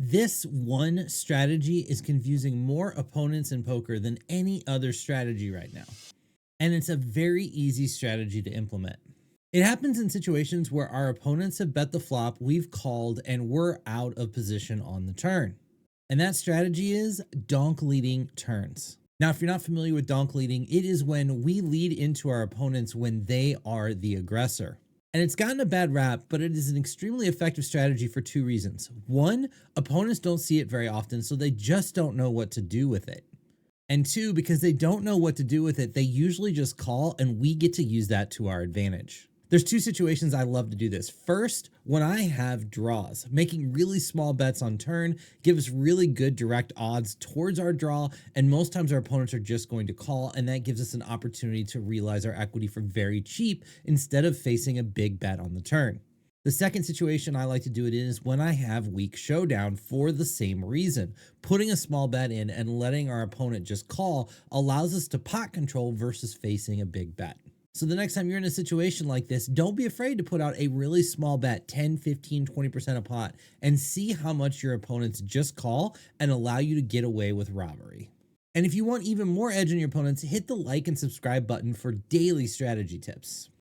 This one strategy is confusing more opponents in poker than any other strategy right now. And it's a very easy strategy to implement. It happens in situations where our opponents have bet the flop, we've called, and we're out of position on the turn. And that strategy is donk leading turns. Now, if you're not familiar with donk leading, it is when we lead into our opponents when they are the aggressor. And it's gotten a bad rap, but it is an extremely effective strategy for two reasons. One, opponents don't see it very often, so they just don't know what to do with it. And two, because they don't know what to do with it, they usually just call, and we get to use that to our advantage. There's two situations I love to do this. First, when I have draws, making really small bets on turn gives really good direct odds towards our draw, and most times our opponents are just going to call, and that gives us an opportunity to realize our equity for very cheap instead of facing a big bet on the turn. The second situation I like to do it in is when I have weak showdown for the same reason. Putting a small bet in and letting our opponent just call allows us to pot control versus facing a big bet. So the next time you're in a situation like this, don't be afraid to put out a really small bet, 10, 15, 20% a pot, and see how much your opponents just call and allow you to get away with robbery. And if you want even more edge on your opponents, hit the like and subscribe button for daily strategy tips.